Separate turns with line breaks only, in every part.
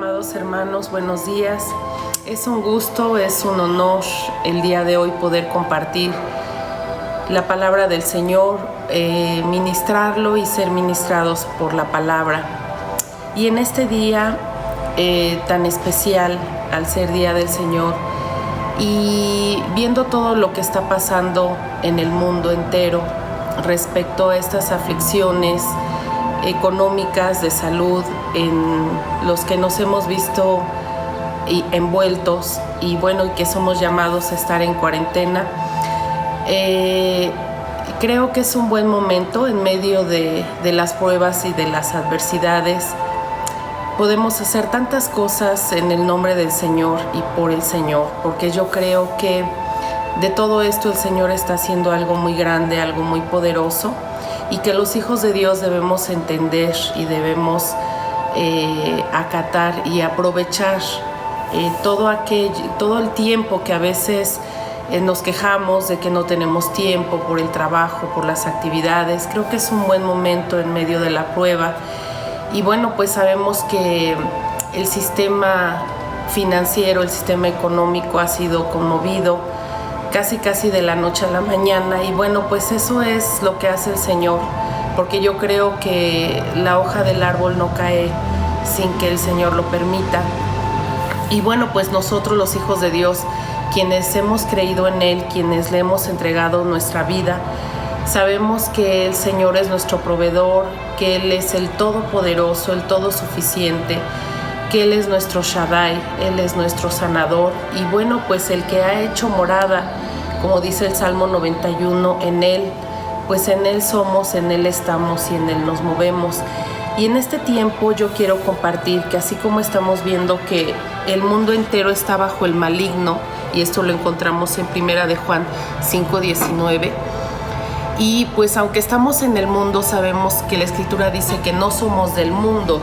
Amados hermanos, buenos días. Es un gusto, es un honor el día de hoy poder compartir la palabra del Señor, ministrarlo y ser ministrados por la palabra. Y en este día tan especial, al ser Día del Señor, y viendo todo lo que está pasando en el mundo entero respecto a estas aflicciones económicas, de salud, en los que nos hemos visto envueltos y que somos llamados a estar en cuarentena. Creo que es un buen momento en medio de las pruebas y de las adversidades. Podemos hacer tantas cosas en el nombre del Señor y por el Señor, porque yo creo que de todo esto el Señor está haciendo algo muy grande, algo muy poderoso, y que los hijos de Dios debemos entender y debemos acatar y aprovechar todo el tiempo que a veces nos quejamos de que no tenemos tiempo por el trabajo, por las actividades. Creo que es un buen momento en medio de la prueba. Y pues sabemos que el sistema financiero, el sistema económico ha sido conmovido casi de la noche a la mañana, y pues eso es lo que hace el Señor, porque yo creo que la hoja del árbol no cae sin que el Señor lo permita. Y pues nosotros, los hijos de Dios, quienes hemos creído en Él, quienes le hemos entregado nuestra vida, sabemos que el Señor es nuestro proveedor, que Él es el todopoderoso, el todo suficiente, que Él es nuestro Shaddai, Él es nuestro sanador, y pues el que ha hecho morada, como dice el Salmo 91, en Él, pues en Él somos, en Él estamos y en Él nos movemos. Y en este tiempo yo quiero compartir que así como estamos viendo que el mundo entero está bajo el maligno, y esto lo encontramos en 1 de Juan 5:19, y aunque estamos en el mundo, sabemos que la Escritura dice que no somos del mundo.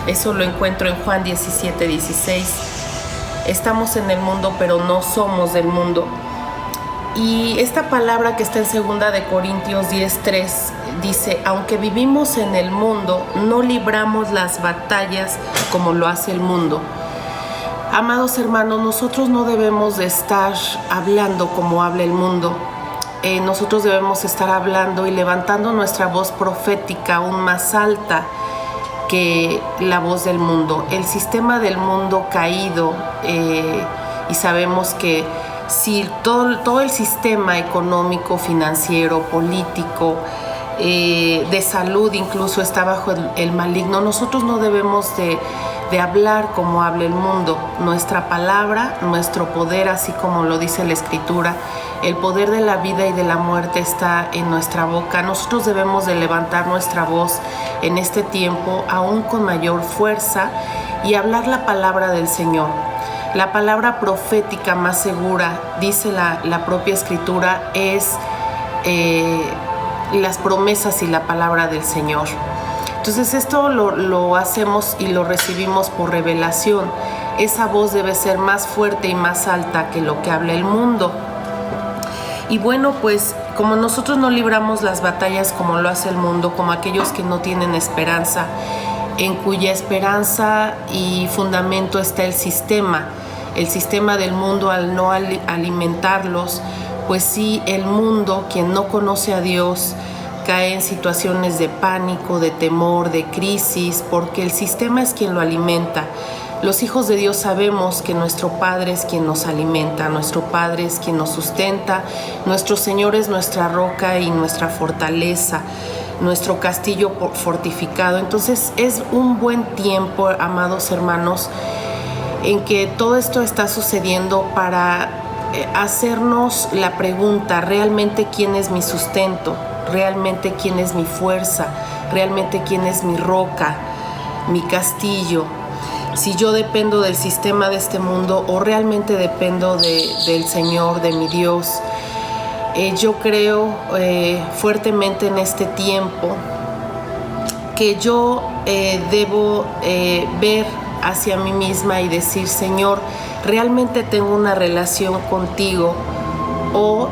Eso lo encuentro en Juan 17:16. Estamos en el mundo, pero no somos del mundo. Y esta palabra que está en 2 de Corintios 10:3 dice: aunque vivimos en el mundo, no libramos las batallas como lo hace el mundo. Amados hermanos, nosotros no debemos de estar hablando como habla el mundo. Nosotros debemos estar hablando y levantando nuestra voz profética aún más alta que la voz del mundo. El sistema del mundo caído, y sabemos que si todo el sistema económico, financiero, político, de salud incluso está bajo el maligno, nosotros no debemos de hablar como habla el mundo. Nuestra palabra, nuestro poder, así como lo dice la Escritura, el poder de la vida y de la muerte está en nuestra boca. Nosotros debemos de levantar nuestra voz en este tiempo aún con mayor fuerza y hablar la palabra del Señor. La palabra profética más segura, dice la propia Escritura, es las promesas y la palabra del Señor. Entonces esto lo hacemos y lo recibimos por revelación. Esa voz debe ser más fuerte y más alta que lo que habla el mundo. Y como nosotros no libramos las batallas como lo hace el mundo, como aquellos que no tienen esperanza, en cuya esperanza y fundamento está el sistema del mundo, al no alimentarlos, pues sí, el mundo, quien no conoce a Dios, cae en situaciones de pánico, de temor, de crisis, porque el sistema es quien lo alimenta. Los hijos de Dios sabemos que nuestro Padre es quien nos alimenta, nuestro Padre es quien nos sustenta, nuestro Señor es nuestra roca y nuestra fortaleza, nuestro castillo fortificado. Entonces es un buen tiempo, amados hermanos, en que todo esto está sucediendo para hacernos la pregunta: ¿realmente quién es mi sustento? ¿Realmente quién es mi fuerza? ¿Realmente quién es mi roca, mi castillo? Si yo dependo del sistema de este mundo o realmente dependo del Señor, de mi Dios. Yo creo fuertemente en este tiempo que yo debo ver hacia mí misma y decir: Señor, ¿realmente tengo una relación contigo? O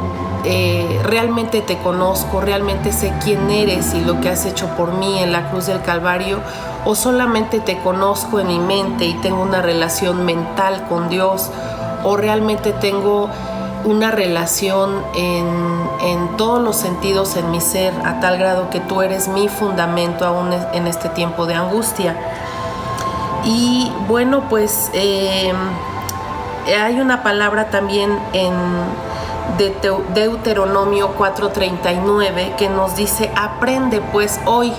realmente te conozco, realmente sé quién eres y lo que has hecho por mí en la cruz del Calvario, o solamente te conozco en mi mente y tengo una relación mental con Dios, o realmente tengo una relación en todos los sentidos en mi ser, a tal grado que tú eres mi fundamento aún en este tiempo de angustia. Y bueno, pues hay una palabra también de Deuteronomio 4:39 que nos dice: aprende pues hoy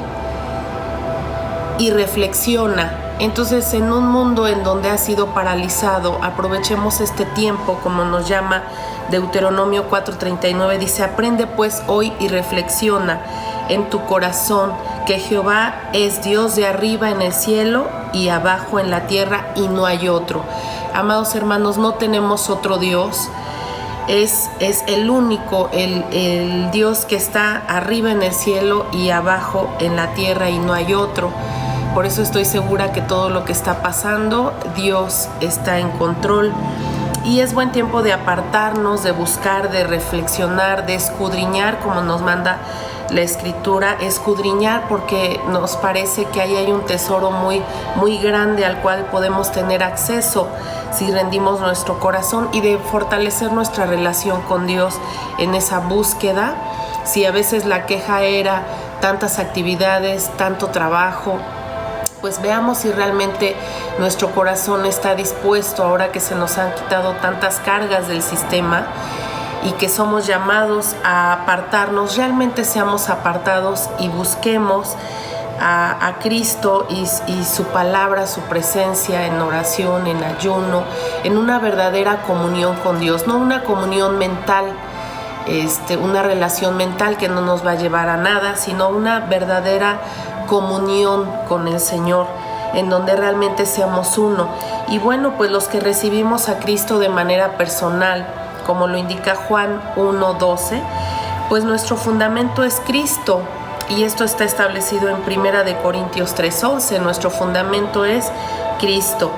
y reflexiona. Entonces, en un mundo en donde ha sido paralizado, aprovechemos este tiempo, como nos llama Deuteronomio 4:39, dice: aprende pues hoy y reflexiona en tu corazón que Jehová es Dios de arriba en el cielo y abajo en la tierra, y no hay otro. Amados hermanos, no tenemos otro Dios. Es el único, el Dios que está arriba en el cielo y abajo en la tierra, y no hay otro. Por eso estoy segura que todo lo que está pasando, Dios está en control. Y es buen tiempo de apartarnos, de buscar, de reflexionar, de escudriñar, como nos manda la Escritura, escudriñar, porque nos parece que ahí hay un tesoro muy, muy grande al cual podemos tener acceso si rendimos nuestro corazón, y de fortalecer nuestra relación con Dios en esa búsqueda. Si a veces la queja era tantas actividades, tanto trabajo, pues veamos si realmente nuestro corazón está dispuesto, ahora que se nos han quitado tantas cargas del sistema y que somos llamados a apartarnos, realmente seamos apartados y busquemos a Cristo y su palabra, su presencia en oración, en ayuno, en una verdadera comunión con Dios, no una comunión mental, una relación mental que no nos va a llevar a nada, sino una verdadera comunión con el Señor, en donde realmente seamos uno. Y bueno, pues los que recibimos a Cristo de manera personal, como lo indica Juan 1:12, pues nuestro fundamento es Cristo, y esto está establecido en 1 Corintios 3:11, nuestro fundamento es Cristo.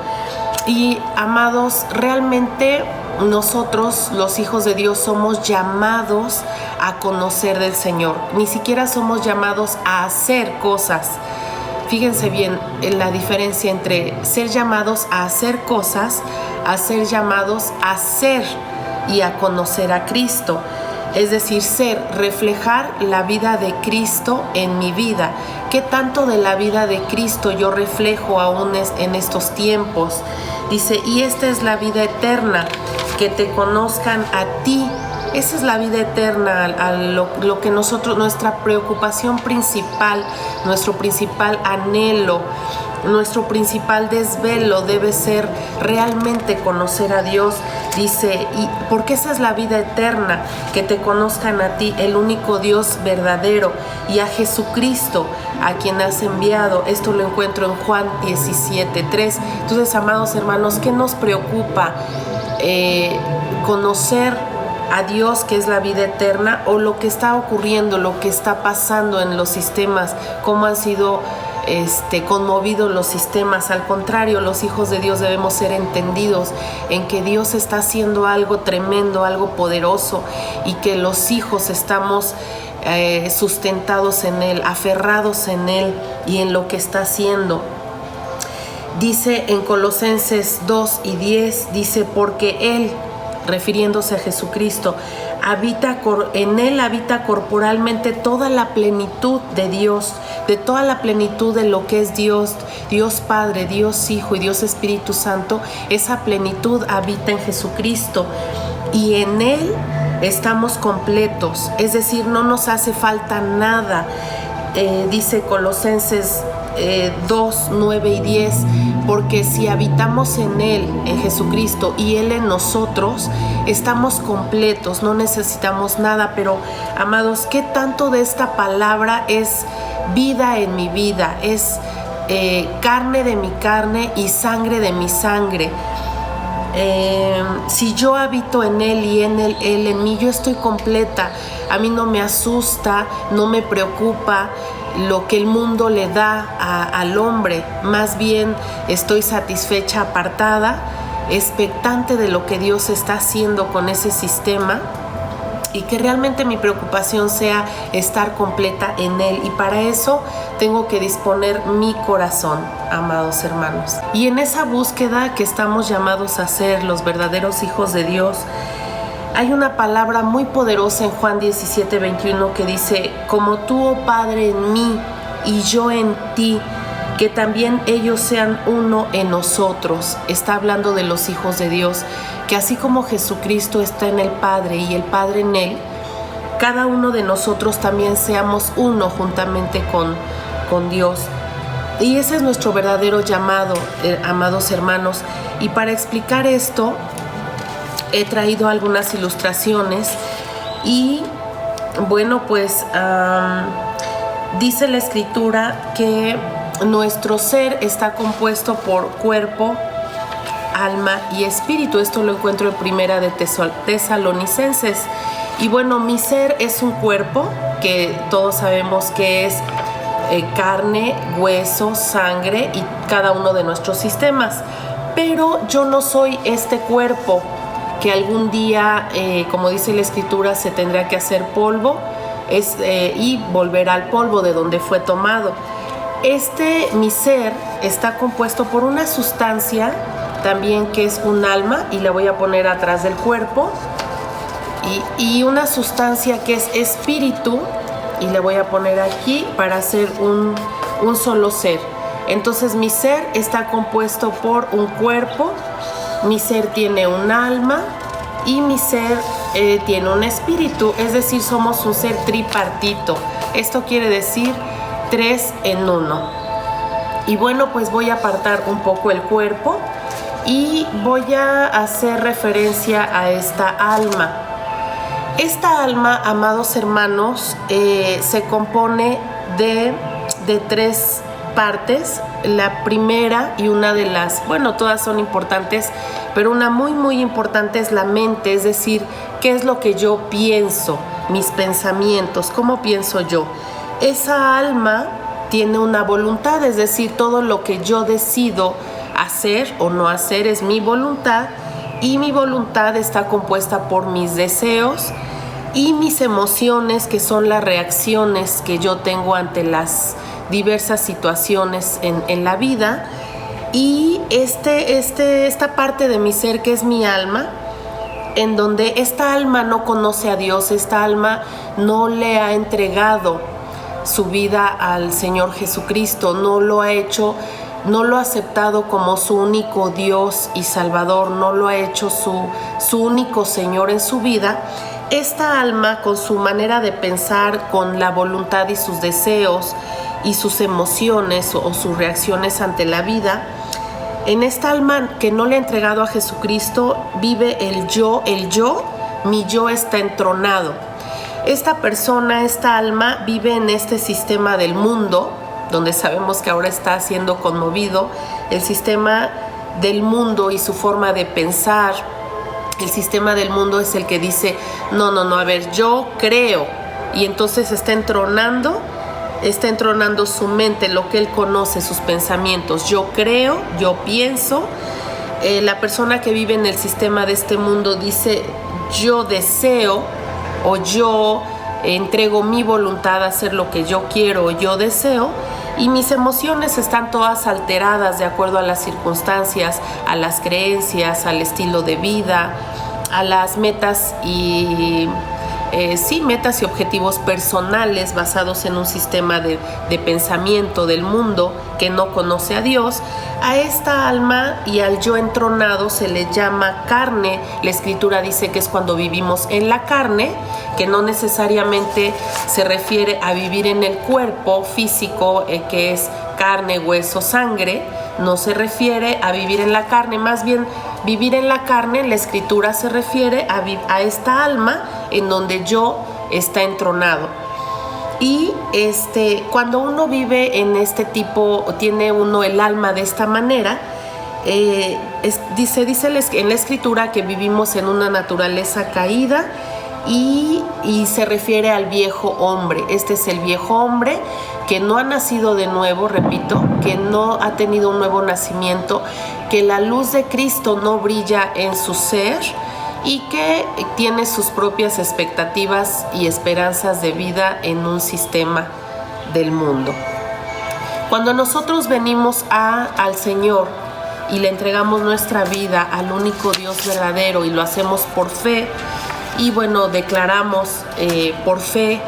Y amados, realmente nosotros, los hijos de Dios, somos llamados a conocer del Señor. Ni siquiera somos llamados a hacer cosas. Fíjense bien en la diferencia entre ser llamados a hacer cosas, a ser llamados a ser y a conocer a Cristo. Es decir, reflejar la vida de Cristo en mi vida. ¿Qué tanto de la vida de Cristo yo reflejo aún en estos tiempos? Dice: y esta es la vida eterna, que te conozcan a ti. Esa es la vida eterna, lo que nosotros, nuestra preocupación principal, nuestro principal anhelo, nuestro principal desvelo debe ser realmente conocer a Dios. Dice, y porque esa es la vida eterna, que te conozcan a ti, el único Dios verdadero, y a Jesucristo, a quien has enviado. Esto lo encuentro en Juan 17:3. Entonces, amados hermanos, ¿qué nos preocupa? Conocer a Dios, que es la vida eterna, o lo que está ocurriendo, lo que está pasando en los sistemas, cómo han sido conmovidos los sistemas. Al contrario, los hijos de Dios debemos ser entendidos en que Dios está haciendo algo tremendo, algo poderoso, y que los hijos estamos sustentados en Él, aferrados en Él y en lo que está haciendo. Dice en Colosenses 2:10, dice: porque Él, refiriéndose a Jesucristo, en Él habita corporalmente toda la plenitud de Dios, de toda la plenitud de lo que es Dios, Dios Padre, Dios Hijo y Dios Espíritu Santo. Esa plenitud habita en Jesucristo, y en Él estamos completos, es decir, no nos hace falta nada. Dice Colosenses 2, 9 y 10, porque si habitamos en Él, en Jesucristo, y Él en nosotros, estamos completos, no necesitamos nada. Pero, amados, ¿qué tanto de esta palabra es vida en mi vida? Es carne de mi carne y sangre de mi sangre. Si yo habito en Él y Él en mí, yo estoy completa. A mí no me asusta, no me preocupa lo que el mundo le da al hombre. Más bien estoy satisfecha, apartada, expectante de lo que Dios está haciendo con ese sistema. y que realmente mi preocupación sea estar completa en Él. Y para eso tengo que disponer mi corazón, amados hermanos. Y en esa búsqueda que estamos llamados a hacer los verdaderos hijos de Dios, hay una palabra muy poderosa en Juan 17:21 que dice: como tú, oh Padre, en mí y yo en ti, que también ellos sean uno en nosotros. Está hablando de los hijos de Dios, que así como Jesucristo está en el Padre y el Padre en Él, cada uno de nosotros también seamos uno juntamente con Dios. Y ese es nuestro verdadero llamado, amados hermanos. Y para explicar esto, he traído algunas ilustraciones y bueno, pues dice la Escritura que nuestro ser está compuesto por cuerpo, alma y espíritu. Esto lo encuentro en Primera de Tesalonicenses. Y bueno, mi ser es un cuerpo que todos sabemos que es carne, hueso, sangre y cada uno de nuestros sistemas. Pero yo no soy este cuerpo que algún día, como dice la Escritura, se tendrá que hacer polvo y volver al polvo de donde fue tomado. Mi ser está compuesto por una sustancia también que es un alma, y la voy a poner atrás del cuerpo, y una sustancia que es espíritu, y le voy a poner aquí para hacer un solo ser. Entonces mi ser está compuesto por un cuerpo, mi ser tiene un alma y mi ser tiene un espíritu, es decir, somos un ser tripartito. Esto quiere decir 3 en 1. Y bueno, pues voy a apartar un poco el cuerpo y voy a hacer referencia a esta alma. Esta alma, amados hermanos, se compone de 3 partes. La primera y una de las, bueno, todas son importantes, pero una muy muy importante es la mente, es decir, qué es lo que yo pienso, mis pensamientos, cómo pienso yo. Esa alma tiene una voluntad, es decir, todo lo que yo decido hacer o no hacer es mi voluntad, y mi voluntad está compuesta por mis deseos y mis emociones, que son las reacciones que yo tengo ante las diversas situaciones en la vida. Y esta parte de mi ser, que es mi alma, en donde esta alma no conoce a Dios, esta alma no le ha entregado su vida al Señor Jesucristo, no lo ha hecho, no lo ha aceptado como su único Dios y Salvador, no lo ha hecho su único Señor en su vida. Esta alma, con su manera de pensar, con la voluntad y sus deseos y sus emociones o sus reacciones ante la vida, en esta alma que no le ha entregado a Jesucristo vive el yo, mi yo está entronado. Esta persona, esta alma, vive en este sistema del mundo, donde sabemos que ahora está siendo conmovido, el sistema del mundo y su forma de pensar. El sistema del mundo es el que dice, no, a ver, yo creo, y entonces está entronando su mente, lo que él conoce, sus pensamientos. Yo creo, yo pienso. La persona que vive en el sistema de este mundo dice, yo deseo, o yo entrego mi voluntad a hacer lo que yo quiero o yo deseo, y mis emociones están todas alteradas de acuerdo a las circunstancias, a las creencias, al estilo de vida, a las metas y metas y objetivos personales basados en un sistema de pensamiento del mundo que no conoce a Dios. A esta alma y al yo entronado se le llama carne. La Escritura dice que es cuando vivimos en la carne, que no necesariamente se refiere a vivir en el cuerpo físico, que es carne, hueso, sangre. No se refiere a vivir en la carne, más bien vivir en la carne, la Escritura se refiere a esta alma en donde yo está entronado. Y cuando uno vive en este tipo, tiene uno el alma de esta manera, dice en la Escritura que vivimos en una naturaleza caída, y se refiere al viejo hombre. Este es el viejo hombre que no ha nacido de nuevo, repito, que no ha tenido un nuevo nacimiento, que la luz de Cristo no brilla en su ser, y que tiene sus propias expectativas y esperanzas de vida en un sistema del mundo. Cuando nosotros venimos al Señor y le entregamos nuestra vida al único Dios verdadero y lo hacemos por fe, y bueno, declaramos por fe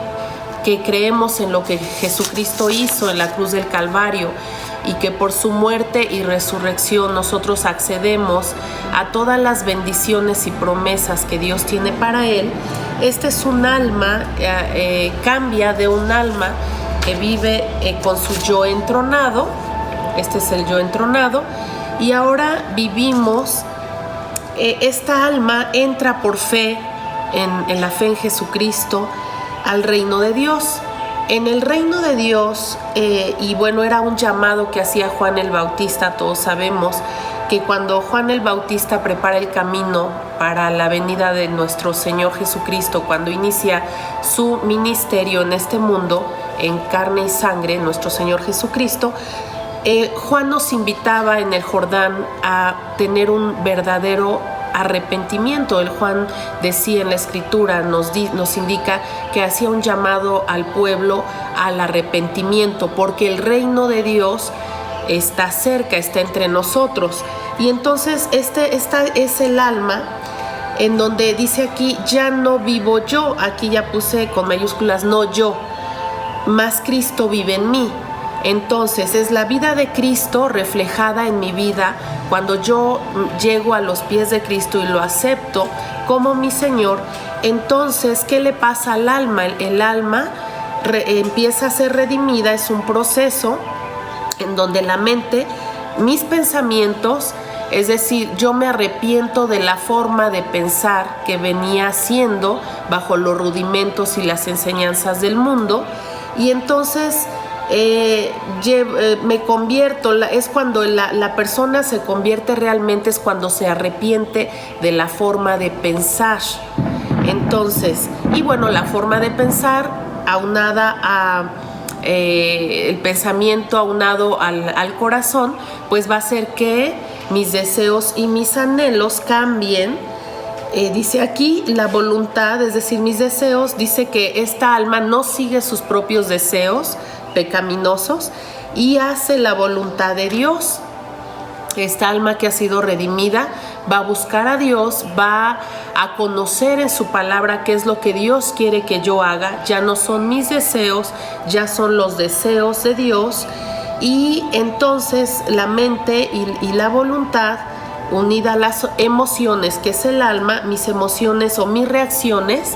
que creemos en lo que Jesucristo hizo en la cruz del Calvario y que por su muerte y resurrección nosotros accedemos a todas las bendiciones y promesas que Dios tiene para él. Este es un alma, cambia de un alma que vive con su yo entronado, este es el yo entronado, y ahora vivimos, esta alma entra por fe, en la fe en Jesucristo, al reino de Dios. En el reino de Dios, y bueno, era un llamado que hacía Juan el Bautista. Todos sabemos que cuando Juan el Bautista prepara el camino para la venida de nuestro Señor Jesucristo, cuando inicia su ministerio en este mundo, en carne y sangre, nuestro Señor Jesucristo, Juan nos invitaba en el Jordán a tener un verdadero arrepentimiento. El Juan decía en la escritura, nos indica que hacía un llamado al pueblo al arrepentimiento, porque el reino de Dios está cerca, está entre nosotros. Y entonces esta es el alma en donde dice aquí, ya no vivo yo, aquí ya puse con mayúsculas, no yo, mas Cristo vive en mí. Entonces es la vida de Cristo reflejada en mi vida cuando yo llego a los pies de Cristo y lo acepto como mi Señor. Entonces, ¿qué le pasa al alma? El alma empieza a ser redimida, es un proceso en donde la mente, mis pensamientos, es decir, yo me arrepiento de la forma de pensar que venía haciendo bajo los rudimentos y las enseñanzas del mundo, y entonces me convierto, es cuando la persona se convierte realmente, es cuando se arrepiente de la forma de pensar. Entonces, y bueno, la forma de pensar aunada a el pensamiento aunado al corazón, pues va a hacer que mis deseos y mis anhelos cambien. Dice aquí la voluntad, es decir, mis deseos, dice que esta alma no sigue sus propios deseos pecaminosos y hace la voluntad de Dios. Esta alma que ha sido redimida va a buscar a Dios, va a conocer en su palabra qué es lo que Dios quiere que yo haga. Ya no son mis deseos, ya son los deseos de Dios. Y entonces la mente y la voluntad, unida a las emociones, que es el alma, mis emociones o mis reacciones,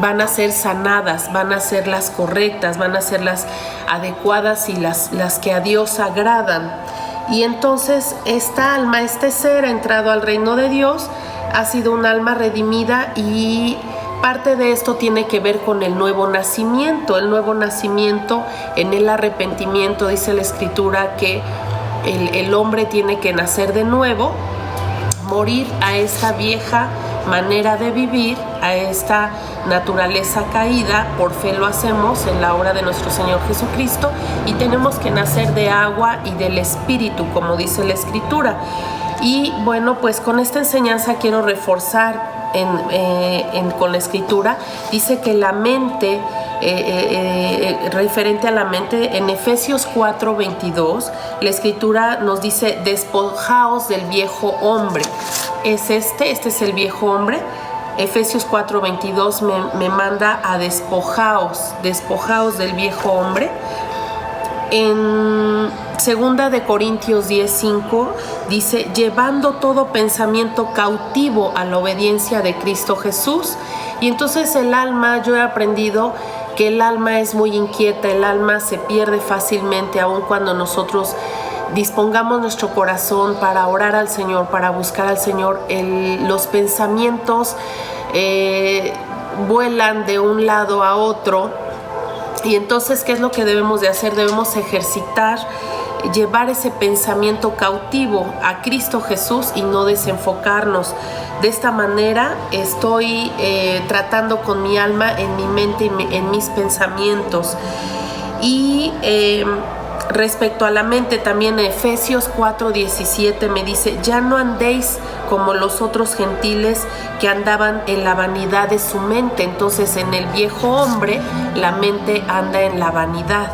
van a ser sanadas, van a ser las correctas, van a ser las adecuadas y las que a Dios agradan. Y entonces esta alma, este ser ha entrado al reino de Dios, ha sido un alma redimida, y parte de esto tiene que ver con el nuevo nacimiento. El nuevo nacimiento en el arrepentimiento, dice la escritura que el hombre tiene que nacer de nuevo, morir a esta vieja manera de vivir, a esta naturaleza caída. Por fe lo hacemos en la obra de nuestro Señor Jesucristo, y tenemos que nacer de agua y del Espíritu, como dice la escritura. Y bueno, pues con esta enseñanza quiero reforzar con la escritura. Dice que la mente, referente a la mente, en Efesios 4:22, la escritura nos dice: despojaos del viejo hombre. Es este es el viejo hombre. Efesios 4:22 me manda a despojaos del viejo hombre. En 2 de Corintios 10:5 dice: llevando todo pensamiento cautivo a la obediencia de Cristo Jesús. Y entonces el alma, yo he aprendido que el alma es muy inquieta, el alma se pierde fácilmente, aun cuando nosotros dispongamos nuestro corazón para orar al Señor, para buscar al Señor. Los pensamientos vuelan de un lado a otro. Y entonces, ¿qué es lo que debemos de hacer? Debemos ejercitar, llevar ese pensamiento cautivo a Cristo Jesús y no desenfocarnos. De esta manera estoy tratando con mi alma, en mi mente, en mis pensamientos. Y Respecto a la mente, también Efesios 4:17 me dice: ya no andéis como los otros gentiles que andaban en la vanidad de su mente. Entonces, en el viejo hombre, la mente anda en la vanidad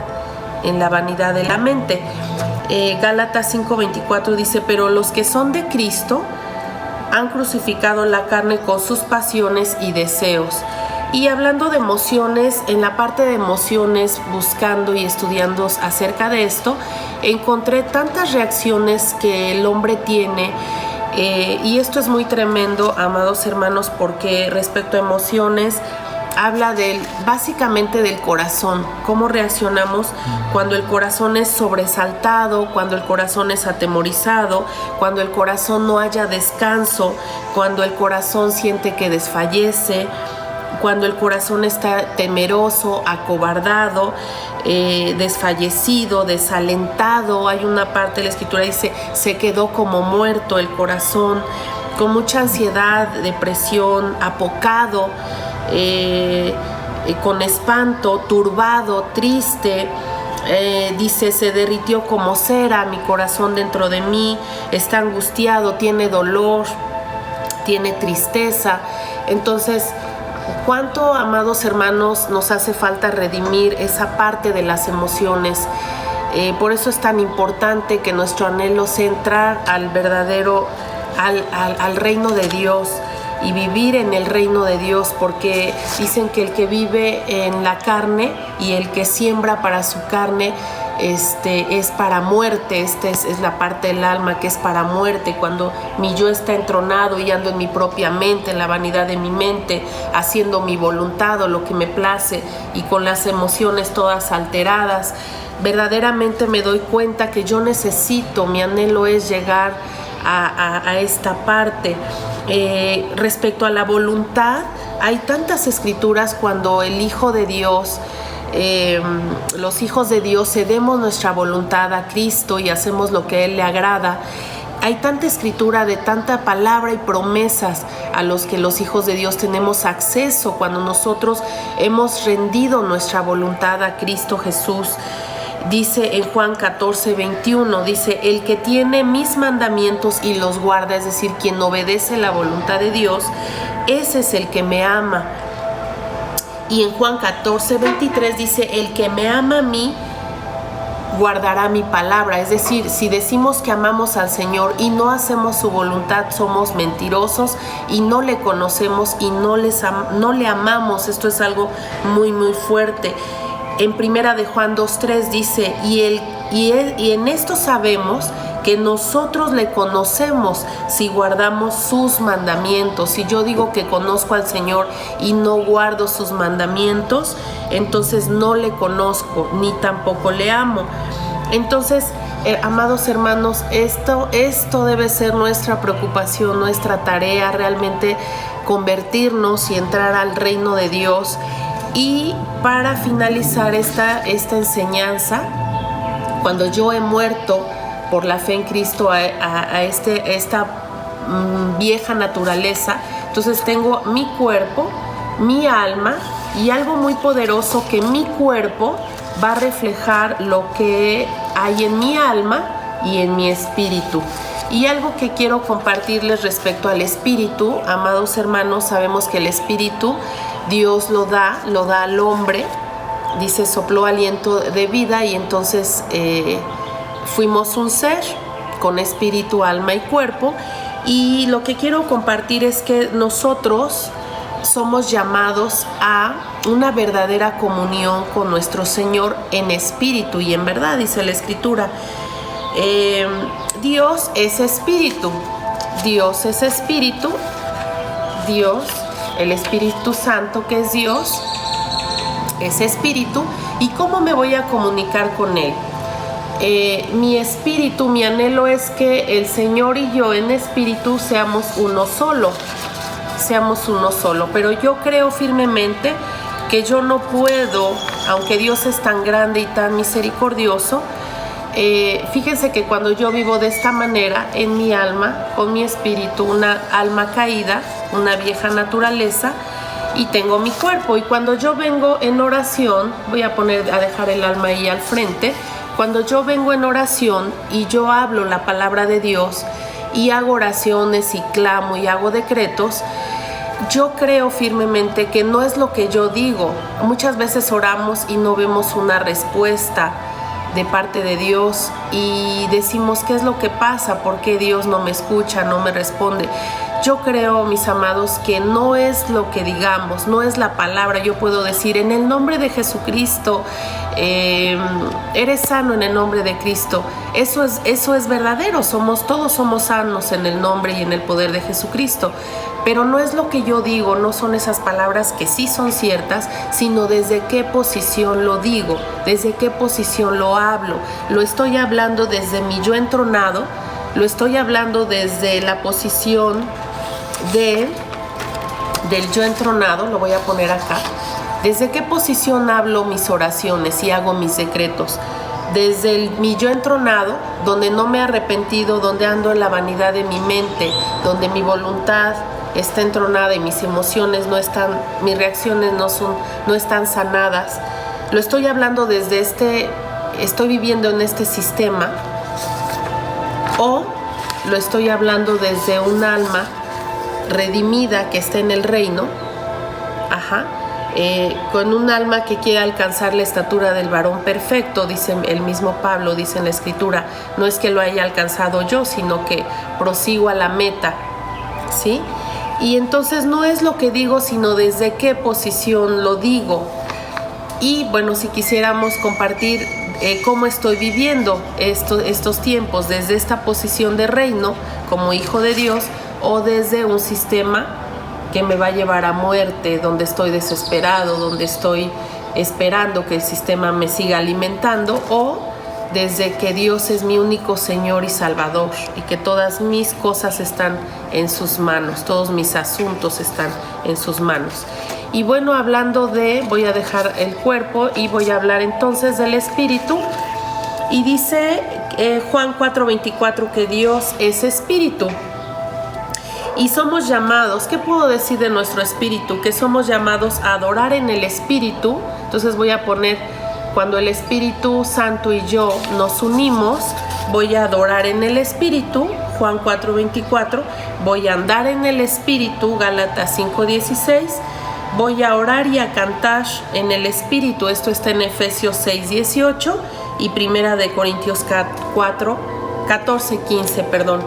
de la mente. Gálatas 5:24 dice: pero los que son de Cristo han crucificado la carne con sus pasiones y deseos. Y hablando de emociones, en la parte de emociones, buscando y estudiando acerca de esto, encontré tantas reacciones que el hombre tiene, y esto es muy tremendo, amados hermanos, porque respecto a emociones, habla básicamente del corazón, cómo reaccionamos cuando el corazón es sobresaltado, cuando el corazón es atemorizado, cuando el corazón no haya descanso, cuando el corazón siente que desfallece, cuando el corazón está temeroso, acobardado, desfallecido, desalentado. Hay una parte de la escritura que dice: se quedó como muerto el corazón, con mucha ansiedad, depresión, apocado, con espanto, turbado, triste. Dice: se derritió como cera mi corazón dentro de mí, está angustiado, tiene dolor, tiene tristeza. Entonces, ¿cuánto, amados hermanos, nos hace falta redimir esa parte de las emociones? Por eso es tan importante que nuestro anhelo sea entrar al verdadero, al reino de Dios y vivir en el reino de Dios, porque dicen que el que vive en la carne y el que siembra para su carne es para muerte. Es la parte del alma que es para muerte, cuando mi yo está entronado y ando en mi propia mente, en la vanidad de mi mente, haciendo mi voluntad o lo que me place, y con las emociones todas alteradas. Verdaderamente me doy cuenta que yo necesito, mi anhelo es llegar a esta parte. Respecto a la voluntad, hay tantas escrituras cuando el Hijo de Dios, los hijos de Dios, cedemos nuestra voluntad a Cristo y hacemos lo que a Él le agrada. Hay tanta escritura de tanta palabra y promesas a los que los hijos de Dios tenemos acceso cuando nosotros hemos rendido nuestra voluntad a Cristo Jesús. Dice en Juan 14:21, dice: el que tiene mis mandamientos y los guarda, es decir, quien obedece la voluntad de Dios, ese es el que me ama. Y en Juan 14:23 dice: el que me ama a mí, guardará mi palabra. Es decir, si decimos que amamos al Señor y no hacemos su voluntad, somos mentirosos y no le conocemos y no le amamos. Esto es algo muy, muy fuerte. En primera de Juan 2:3 dice: y en esto sabemos que nosotros le conocemos si guardamos sus mandamientos. Si yo digo que conozco al Señor y no guardo sus mandamientos, entonces no le conozco ni tampoco le amo. Entonces, amados hermanos, esto debe ser nuestra preocupación, nuestra tarea, realmente convertirnos y entrar al reino de Dios. Y para finalizar esta enseñanza, cuando yo he muerto por la fe en Cristo a esta vieja naturaleza, entonces tengo mi cuerpo, mi alma y algo muy poderoso, que mi cuerpo va a reflejar lo que hay en mi alma y en mi espíritu. Y algo que quiero compartirles respecto al espíritu, amados hermanos, sabemos que el espíritu Dios lo da al hombre, dice: sopló aliento de vida, y entonces fuimos un ser con espíritu, alma y cuerpo. Y lo que quiero compartir es que nosotros somos llamados a una verdadera comunión con nuestro Señor en espíritu y en verdad, dice la escritura. Dios es espíritu. Dios es espíritu. Dios, el Espíritu Santo, que es Dios, es espíritu. ¿Y cómo me voy a comunicar con Él? Mi espíritu, mi anhelo es que el Señor y yo en espíritu seamos uno solo. Pero yo creo firmemente que yo no puedo, aunque Dios es tan grande y tan misericordioso. Fíjense que cuando yo vivo de esta manera en mi alma, con mi espíritu, una alma caída, una vieja naturaleza, y tengo mi cuerpo, y cuando yo vengo en oración, voy a dejar el alma ahí al frente. cuando yo vengo en oración y yo hablo la palabra de Dios y hago oraciones y clamo y hago decretos, yo creo firmemente que no es lo que yo digo. Muchas veces oramos y no vemos una respuesta de parte de Dios y decimos, ¿qué es lo que pasa? ¿Por qué Dios no me escucha, no me responde? Yo creo, mis amados, que no es lo que digamos, no es la palabra. Yo puedo decir, en el nombre de Jesucristo, eres sano en el nombre de Cristo. Eso es verdadero, todos somos sanos en el nombre y en el poder de Jesucristo. Pero no es lo que yo digo, no son esas palabras que sí son ciertas, sino desde qué posición lo digo, desde qué posición lo hablo. Lo estoy hablando desde mi yo entronado, lo estoy hablando desde la posición del yo entronado, lo voy a poner acá. ¿Desde qué posición hablo mis oraciones y hago mis decretos? Desde mi yo entronado, donde no me he arrepentido, donde ando en la vanidad de mi mente, donde mi voluntad está entronada y mis emociones no están, mis reacciones no están sanadas. Lo estoy hablando desde estoy viviendo en este sistema, o lo estoy hablando desde un alma redimida que está en el reino, con un alma que quiere alcanzar la estatura del varón perfecto, dice el mismo Pablo, dice en la Escritura. No es que lo haya alcanzado yo, sino que prosigo a la meta, ¿sí? Y entonces no es lo que digo, sino desde qué posición lo digo. Y bueno, si quisiéramos compartir cómo estoy viviendo estos tiempos, desde esta posición de reino como hijo de Dios, o desde un sistema que me va a llevar a muerte, donde estoy desesperado, donde estoy esperando que el sistema me siga alimentando, o desde que Dios es mi único Señor y Salvador y que todas mis cosas están en sus manos, todos mis asuntos están en sus manos. Y bueno, voy a dejar el cuerpo y voy a hablar entonces del espíritu. Y dice Juan 4:24 que Dios es espíritu. Y somos llamados, ¿qué puedo decir de nuestro espíritu? Que somos llamados a adorar en el espíritu. Entonces voy a poner, cuando el Espíritu Santo y yo nos unimos, voy a adorar en el espíritu, Juan 4:24, voy a andar en el espíritu, Gálatas 5:16, voy a orar y a cantar en el espíritu, esto está en Efesios 6:18 y Primera de Corintios 14:15, perdón.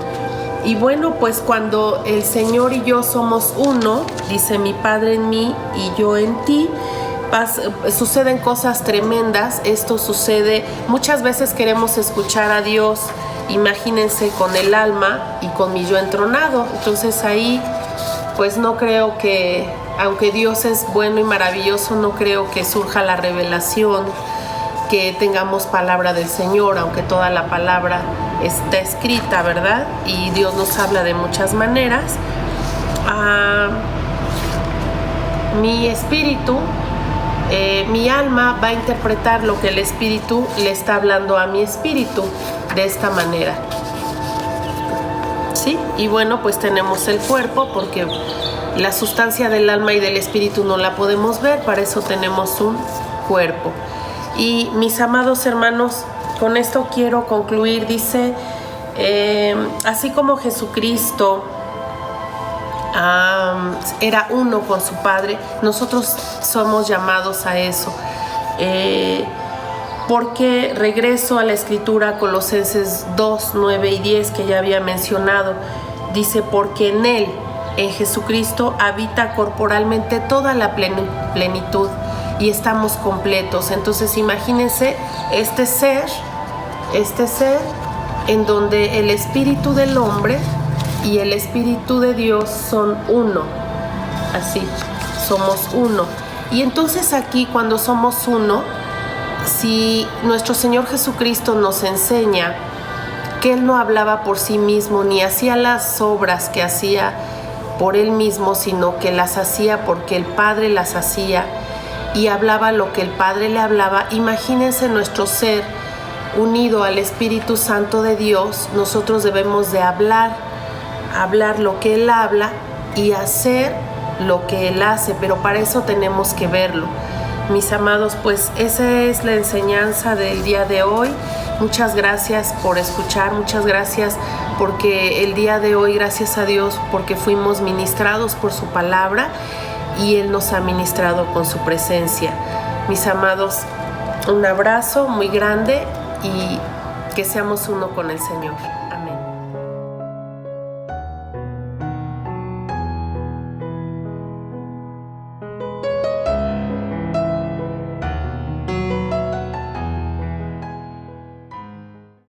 Y bueno, pues cuando el Señor y yo somos uno, dice mi Padre en mí y yo en ti, suceden cosas tremendas. Esto sucede, muchas veces queremos escuchar a Dios, imagínense, con el alma y con mi yo entronado. Entonces ahí, pues no creo que, aunque Dios es bueno y maravilloso, no creo que surja la revelación, que tengamos palabra del Señor, aunque toda la palabra está escrita, ¿verdad? Y Dios nos habla de muchas maneras. Mi espíritu, mi alma va a interpretar lo que el espíritu le está hablando a mi espíritu de esta manera, ¿sí? Y bueno, pues tenemos el cuerpo, porque la sustancia del alma y del espíritu no la podemos ver, para eso tenemos un cuerpo. Y mis amados hermanos, con esto quiero concluir. Dice, así como Jesucristo era uno con su Padre, nosotros somos llamados a eso. Porque regreso a la Escritura, Colosenses 2, 9 y 10, que ya había mencionado. Dice, porque en Él, en Jesucristo, habita corporalmente toda la plenitud y estamos completos. Entonces imagínense este ser en donde el espíritu del hombre y el espíritu de Dios son uno. Así, somos uno. Y entonces aquí, cuando somos uno, si nuestro Señor Jesucristo nos enseña que Él no hablaba por sí mismo, ni hacía las obras que hacía por Él mismo, sino que las hacía porque el Padre las hacía, y hablaba lo que el Padre le hablaba. Imagínense nuestro ser unido al Espíritu Santo de Dios. Nosotros debemos de hablar lo que Él habla y hacer lo que Él hace, pero para eso tenemos que verlo. Mis amados, pues esa es la enseñanza del día de hoy. Muchas gracias por escuchar, muchas gracias porque el día de hoy, gracias a Dios, porque fuimos ministrados por su palabra y Él nos ha ministrado con su presencia. Mis amados, un abrazo muy grande y que seamos uno con el Señor.